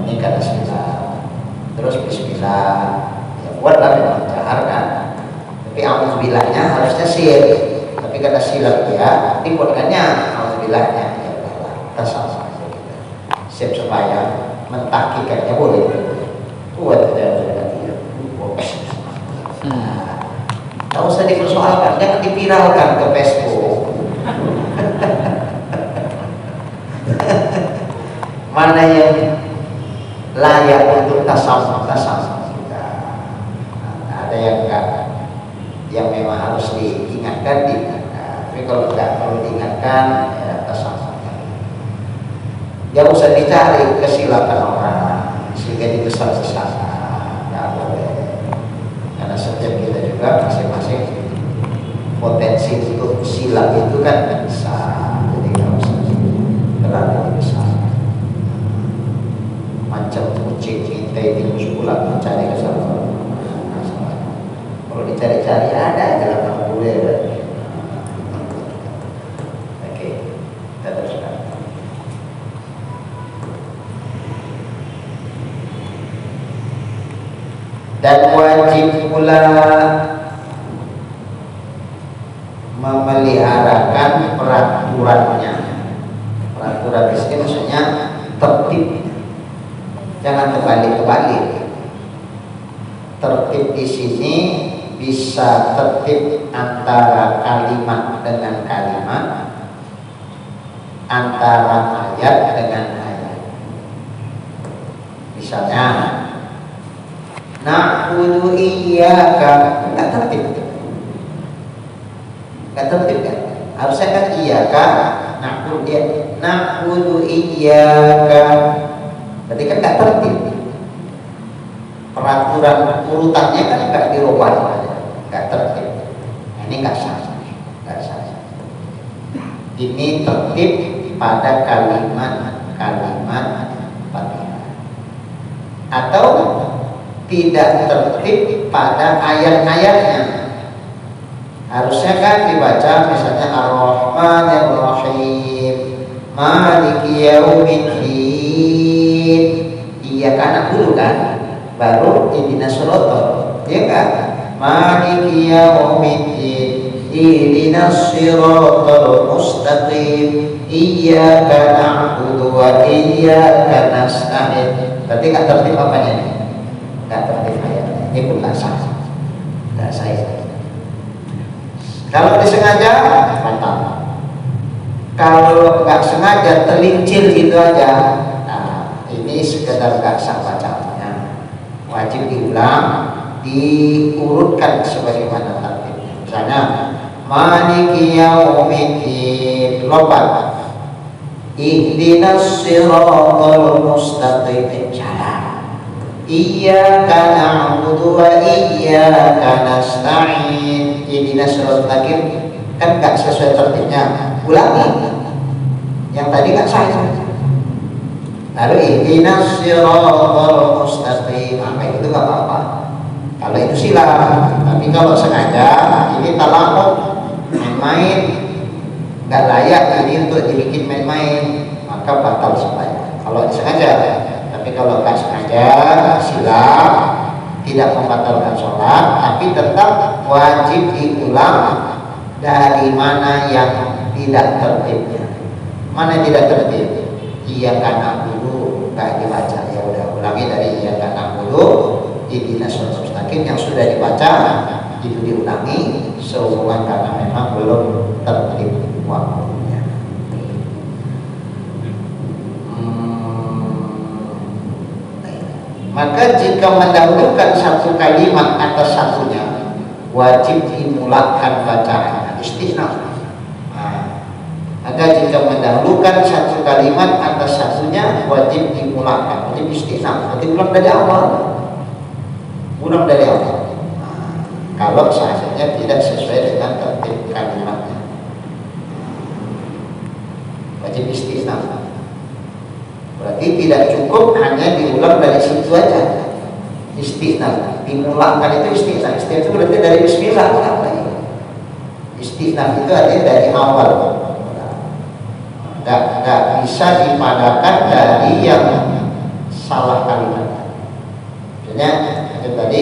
ini karena silap. Terus bismillah. Ya buatlah dengan jaharkan. Tapi alhamdulillahnya harusnya sir. Tapi karena silap ya, dibuatkannya alhamdulillahnya. Ya udahlah, tasawuf saja kita. Siap supaya mentakikannya boleh. Buat tidak. Tak usah dipersoalkan, jangan dipiralkan ke Facebook. Mana yang layak untuk tasawuf kita. Ada yang enggak, yang memang harus diingatkan, diingatkan. Tapi kalau enggak perlu diingatkan, ya tasawuf. Jangan usah dicari kesilapan orang sehingga dibesar-besarkan. Enggak boleh. Karena setiap kita juga masing-masing potensi untuk silap itu kan besar. Jadi nggak usah terlalu besar. Macam kucing kita tikus pulang mencari kesalahan. Kalau dicari-cari ada dalam bulan. Dan wajib pula memeliharakan peraturannya. Peraturan di sini maksudnya tertib, jangan terbalik-terbalik. Tertib di sini bisa tertib antara kalimat dengan kalimat, antara ayat dengan ayat. Misalnya, na'budu iyyaka, enggak tertib. Enggak tertib kan? Harusnya kan iyyaka, na'budu iyyaka. Berarti kan enggak tertib. Peraturan urutannya kan enggak dirubah, enggak tertib. Ini enggak sah. Enggak sah. Ini tertib pada kalimat-kalimat Fatihah. Atau tidak tertib pada ayat-ayatnya. Harusnya kan dibaca misalnya Ar-Rahmanir-Rahim, Maliki Yaumiddin. Iya kan na'budu kan? Baru ihdinas siratal, ya kan? Maliki Yaumiddin, ihdinas siratal mustaqim, iyyaka na'budu wa iyyaka nasta'in. Berarti enggak tertib apanya ini? Enggak tertib ayatnya. Ini pun enggak sah. Enggak sah. Kalau disengaja, batal. Kalau enggak sengaja terlincir gitu aja, nah, ini sekedar enggak sah bacanya. Wajib diulang, diurutkan sebagaimana tertibnya. Misalnya, Maliki Yaumiddin, lompat. Ihdinas siratal mustaqim, jalan. Iyyaka na'budu wa iyyaka nasta'in. Ihdinas siratal mustaqim kan enggak sesuai tertibnya. Ulangi. Yang tadi enggak sah. Lalu ihdinas siratal mustaqim, apa itu enggak apa-apa. Kalau itu silang, tapi kalau sengaja ini talaqut, main-main, nggak layak ini untuk dibikin main-main, maka batal semuanya. Kalau sengaja, tapi kalau nggak sengaja silang, tidak membatalkan sholat, tapi tetap wajib diulang dari mana yang tidak tertibnya. Mana yang tidak tertib? Iyyaka na'budu nggak dibaca, ya udah ulangi dari iyyaka na'budu, ihdinas siratal mustaqim yang sudah dibaca itu diulangi sehubungan karena memang belum tertib waktunya. Maka jika mendahulukan satu kalimat atas satunya, wajib dimulakan bacaannya, istisna. Maka jika mendahulukan satu kalimat atas satunya, wajib dimulakan, wajib istisna. Berarti ulang dari awal. Ulang dari awal. Kalau seharusnya tidak sesuai dengan tertib kalimatnya, wajib istisna. Berarti tidak cukup hanya diulang dari situ aja. Istisna, dimulakan itu istisna. Istisna itu berarti dari bismillah. Istisna itu artinya dari awal. Tidak bisa dipadakan dari yang salah kalimat. Maksudnya itu tadi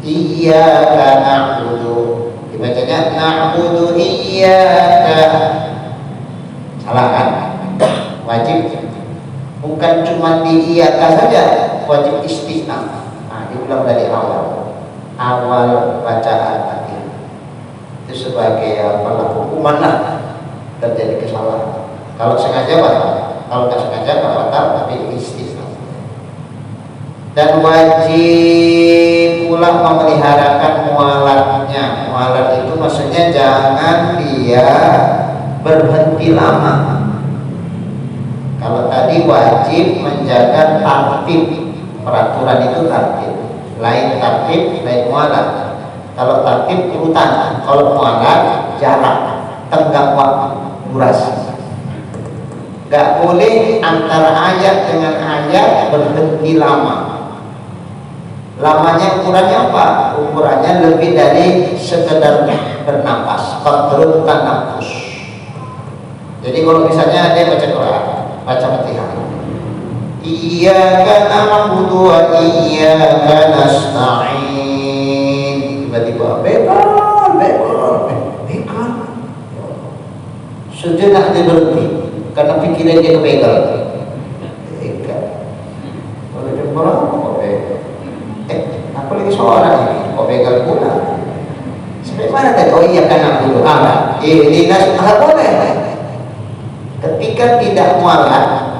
iyyaka na'budu, dibacanya na'budu iyyaka, salah kan? Wajib bukan cuma di iyyaka saja, wajib istisna. Nah, diulang dari awal bacaan tadi. Itu sebagai hukuman lah terjadi kesalahan. Kalau sengaja batal, kalau tidak sengaja batal, tapi istisna. Dan wajib pula memeliharakan mualatnya. Mualat itu maksudnya jangan dia berhenti lama. Kalau tadi wajib menjaga tertib, peraturan itu tertib. Lain tertib, lain mualat. Kalau tertib urutan, kalau mualat jarak, tenggang waktu, durasi. Gak boleh antara ayat dengan ayat berhenti lama. Lamanya ukurannya apa? Ukurannya lebih dari sekedar bernapas, qadrut tanafus. Jadi kalau misalnya dia baca Quran, baca Fatihah, iyyaka na'budu wa iyyaka nasta'in, jadi berhenti karena pikiran dia kepegal. Kalau dia orang kok pegal. Aku lagi seorang ini kok pegal pula. Bagaimana tadi? Oh iya karena dulu dinas boleh. Ketika tidak mualat,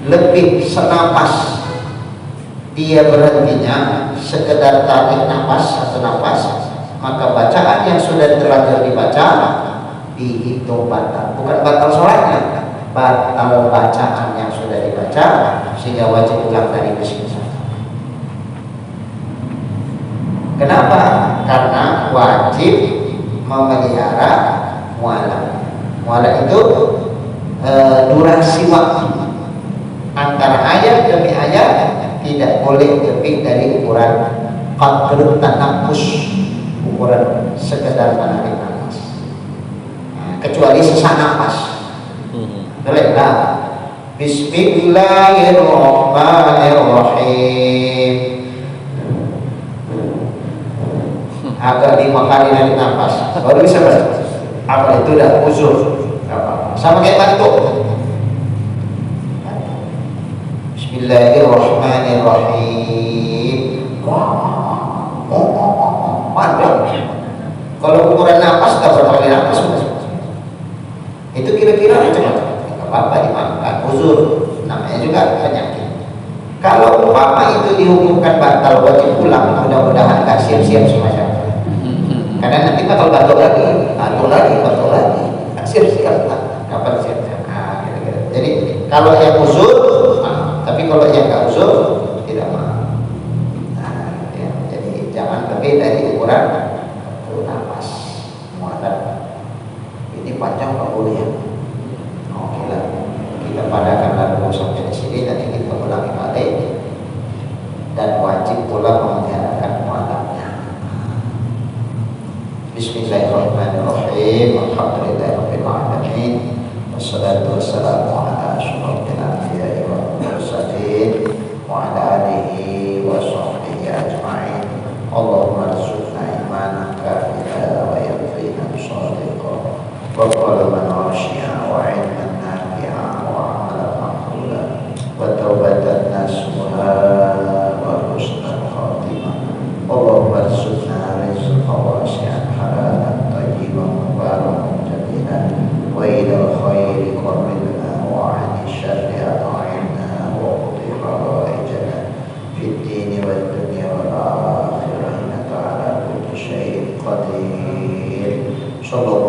lebih senapas dia berhentinya, sekedar tarik nafas satu nafas, maka bacaan yang sudah terlanjur dibaca dihitung batal. Bukan batal sholatnya, batal bacaan yang sudah dibaca, sehingga wajib ulang dari bismillah. Kenapa? Karena wajib memelihara mualah. Mualah itu durasi waktu antara ayat demi ayat tidak boleh lebih dari ukuran qadrut tanafus, ukuran sekedar menarik nafas. Kecuali sesak nafas. Bolehlah. Bismillahirrahmanirrahim. Agak 5 kali narik nafas baru bisa baca. Apa itu dah uzur? Sama kayak batuk. Bismillahirrahmanirrahim. Panjang. Kalau ukuran nafas tak berapa kali nafas itu kira-kira macam apa dimakan uzur, namanya juga penyakit. Kalau umpama itu dihukumkan batal wajib pulang, mudah-mudahan tak siap-siap semacam. Karena nanti bakal batuk lagi, siap-siap lah, kapan siap-siap. Kira-kira. Jadi kalau yang uzur, tapi kalau yang nggak uzur tidak mau. Ya, jadi jangan lebih dari ukuran nafas mualat. Ini panjang Pak boleh ya. Oke lah, kita padakan lalu sampai di sini. Nanti kita ulangi balik dan wajib pula memeliharakan mualatnya. Bismillahirrahmanirrahim. Alhamdulillahirabbil alamin. Wassalatu wassalamu ala asyrofil anbiya'i wal mursalin wa ala alihi wa sahbihi ajma'in. Allahumma arzuqna imanan kafilan wa yaqina shadiqan wa qalban khashi'an wa 'ilman nafi'an wa 'amalan maqbulan wa taubatan nasuha wa husnal khatimah. Allahumma arzuqna rizqan wasi'an halalan tayyiban mubarakan jamilan wa ilal khairi qarribna wa 'anil syarri a'inna wa qdi hawaijana fid dini wad dunya wal akhirah innaka 'ala kulli syai'in qadir. Sallallahu